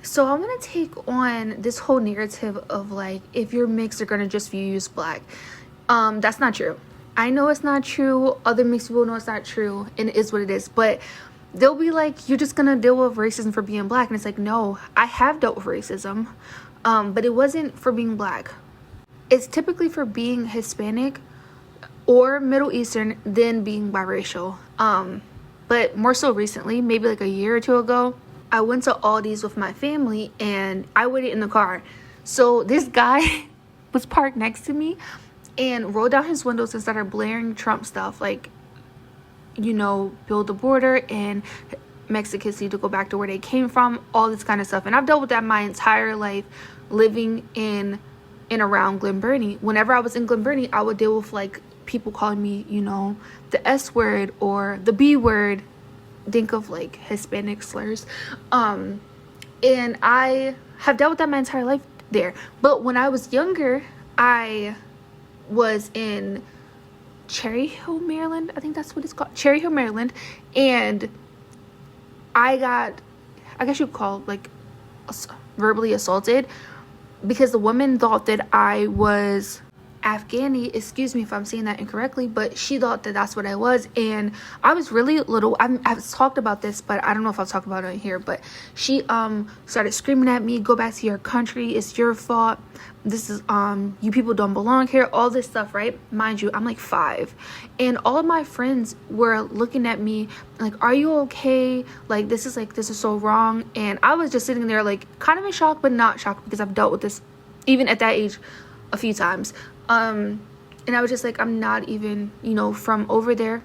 So I want to take on this whole narrative of like, if you're mixed, they're gonna just view you as black. That's not true. I know it's not true. Other mixed people know it's not true, and it is what it is. But they'll be like, you're just gonna deal with racism for being black, and it's like, no, I have dealt with racism, but it wasn't for being black. It's typically for being Hispanic or Middle Eastern than being biracial. But more so recently, maybe like a year or two ago, I went to Aldi's with my family and I waited in the car. So this guy was parked next to me and rolled down his windows and started blaring Trump stuff, like, build the border and Mexicans need to go back to where they came from, all this kind of stuff. And I've dealt with that my entire life living in and around Glen Burnie. Whenever I was in Glen Burnie, I would deal with like people calling me, the S word or the B word. Think of like Hispanic slurs. And I have dealt with that my entire life there. But when I was younger, I was in Cherry Hill, Maryland. I think that's what it's called. Cherry Hill, Maryland. And I guess you could call it like verbally assaulted because the woman thought that I was Afghani. Excuse me if I'm saying that incorrectly, but she thought that that's what I was. And I was really little. I've talked about this, but I don't know if I'll talk about it here. But she started screaming at me, go back to your country, it's your fault, this is you people don't belong here, all this stuff, right? Mind you, I'm like 5, and all of my friends were looking at me like, are you okay? Like, this is so wrong. And I was just sitting there like kind of in shock, but not shocked, because I've dealt with this even at that age a few times. And I was just like, I'm not even, from over there,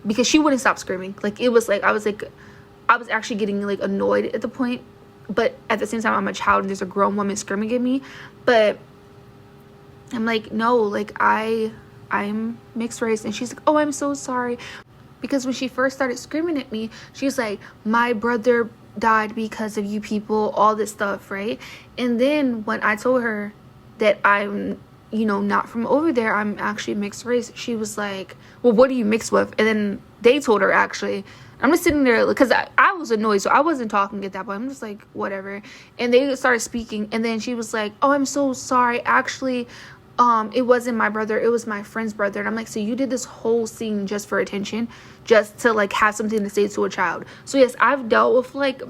because she wouldn't stop screaming. Like, it was like, I was actually getting like annoyed at the point, but at the same time, I'm a child and there's a grown woman screaming at me. But I'm like, no, like I'm mixed race. And she's like, oh, I'm so sorry. Because when she first started screaming at me, she was like, my brother died because of you people, all this stuff, right? And then when I told her that I'm not from over there, I'm actually mixed race, she was like, well, what are you mixed with? And then they told her, actually. I'm just sitting there because I was annoyed, so I wasn't talking at that point. I'm just like, whatever. And they started speaking, and then she was like, oh, I'm so sorry, actually it wasn't my brother, it was my friend's brother. And I'm like, so you did this whole scene just for attention, just to like have something to say to a child? So yes, I've dealt with like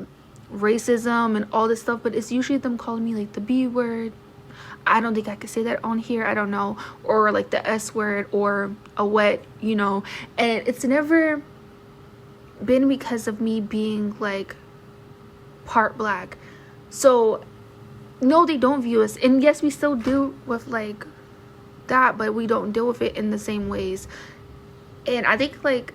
racism and all this stuff, but it's usually them calling me like the B word. I don't think I could say that on here, I don't know, or like the S word or a wet, and it's never been because of me being like part black. So no, they don't view us, and yes, we still do with like that, but we don't deal with it in the same ways. And I think like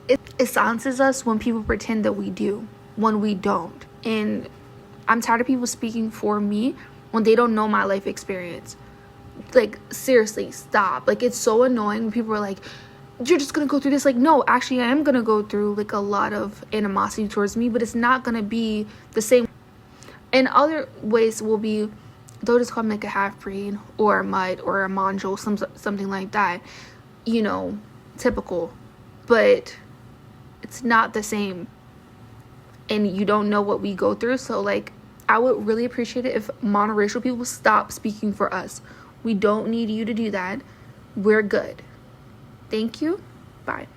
it silences us when people pretend that we do, when we don't. And I'm tired of people speaking for me when they don't know my life experience. Like, seriously, stop. Like, it's so annoying when people are like, you're just gonna go through this. Like, no, actually, I am gonna go through like a lot of animosity towards me, but it's not gonna be the same. And other ways will be, they'll just call me like a half-breed or a mutt or a mongrel, something like that, typical. But it's not the same, and you don't know what we go through. So like, I would really appreciate it if monoracial people stop speaking for us. We don't need you to do that. We're good. Thank you. Bye.